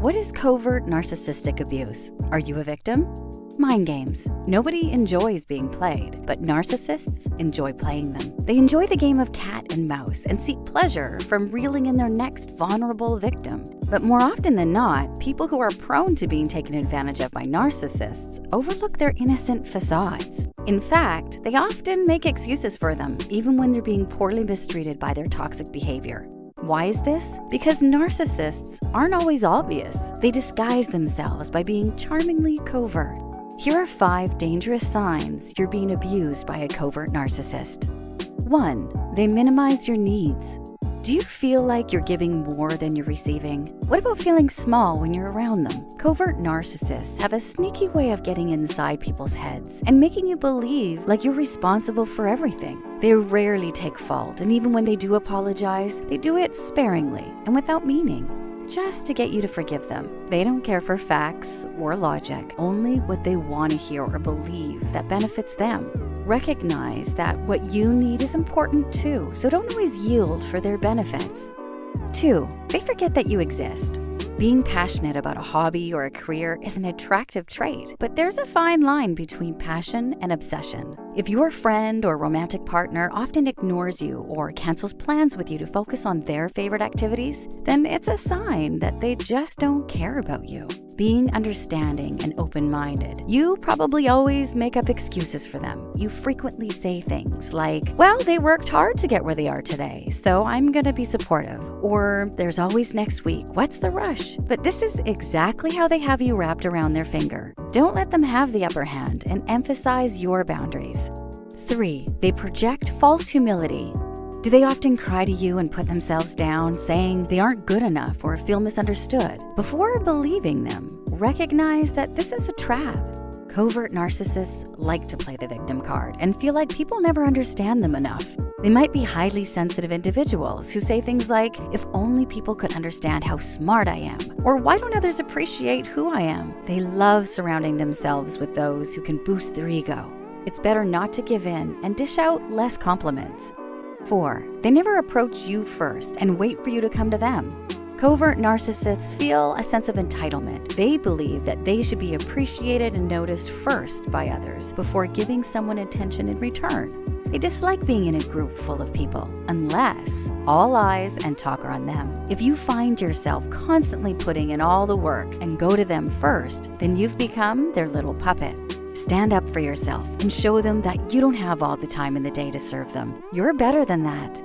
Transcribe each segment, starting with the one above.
What is covert narcissistic abuse? Are you a victim? Mind games. Nobody enjoys being played, but narcissists enjoy playing them. They enjoy the game of cat and mouse and seek pleasure from reeling in their next vulnerable victim. But more often than not, people who are prone to being taken advantage of by narcissists overlook their innocent facades. In fact, they often make excuses for them, even when they're being poorly mistreated by their toxic behavior. Why is this? Because narcissists aren't always obvious. They disguise themselves by being charmingly covert. Here are 5 dangerous signs you're being abused by a covert narcissist. 1. They minimize your needs. Do you feel like you're giving more than you're receiving? What about feeling small when you're around them? Covert narcissists have a sneaky way of getting inside people's heads and making you believe like you're responsible for everything. They rarely take fault, and even when they do apologize, they do it sparingly and without meaning, just to get you to forgive them. They don't care for facts or logic, only what they want to hear or believe that benefits them. Recognize that what you need is important too, so don't always yield for their benefits. 2. They forget that you exist. Being passionate about a hobby or a career is an attractive trait, but there's a fine line between passion and obsession. If your friend or romantic partner often ignores you or cancels plans with you to focus on their favorite activities, then it's a sign that they just don't care about you. Being understanding and open-minded, you probably always make up excuses for them. You frequently say things like, well, they worked hard to get where they are today, so I'm gonna be supportive. Or, there's always next week, what's the rush? But this is exactly how they have you wrapped around their finger. Don't let them have the upper hand and emphasize your boundaries. 3. They project false humility. Do they often cry to you and put themselves down, saying they aren't good enough or feel misunderstood? Before believing them, recognize that this is a trap. Covert narcissists like to play the victim card and feel like people never understand them enough. They might be highly sensitive individuals who say things like, if only people could understand how smart I am, or why don't others appreciate who I am? They love surrounding themselves with those who can boost their ego. It's better not to give in and dish out less compliments. 4. They never approach you first and wait for you to come to them. Covert narcissists feel a sense of entitlement. They believe that they should be appreciated and noticed first by others before giving someone attention in return. They dislike being in a group full of people, unless all eyes and talk are on them. If you find yourself constantly putting in all the work and go to them first, then you've become their little puppet. Stand up for yourself and show them that you don't have all the time in the day to serve them. You're better than that.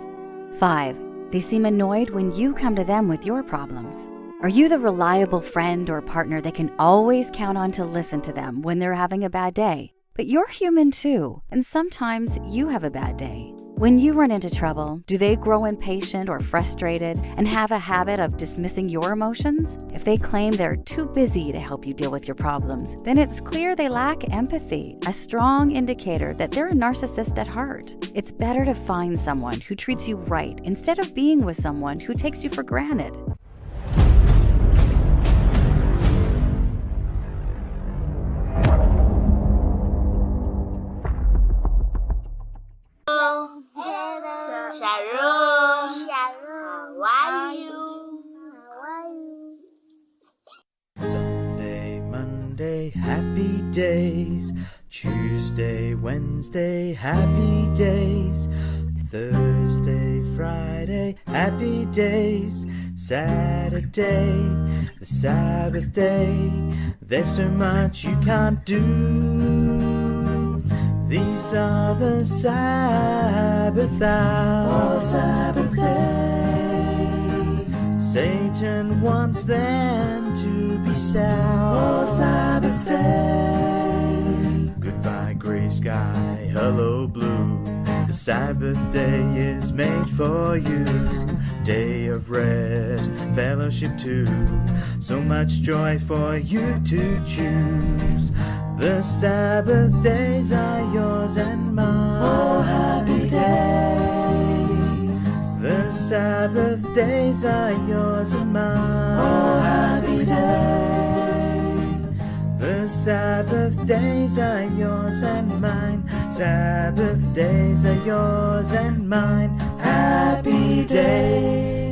5. They seem annoyed when you come to them with your problems. Are you the reliable friend or partner they can always count on to listen to them when they're having a bad day? But you're human too, and sometimes you have a bad day. When you run into trouble, do they grow impatient or frustrated and have a habit of dismissing your emotions? If they claim they're too busy to help you deal with your problems, then it's clear they lack empathy, a strong indicator that they're a narcissist at heart. It's better to find someone who treats you right instead of being with someone who takes you for granted. Sunday, Monday, happy days. Tuesday, Wednesday, happy days. Thursday, Friday, happy days. Saturday, the Sabbath day. There's so much you can't do. These are the Sabbath hours. Sabbath day. Satan wants them to be sad. Sabbath day. Goodbye gray sky, hello blue. The Sabbath day is made for you. Day of rest, fellowship too. So much joy for you to choose. The Sabbath days are yours and mine. Oh, happy day. The Sabbath days are yours and mine. Oh, happy day. The Sabbath days are yours and mine. Sabbath days are yours and mine. Happy days.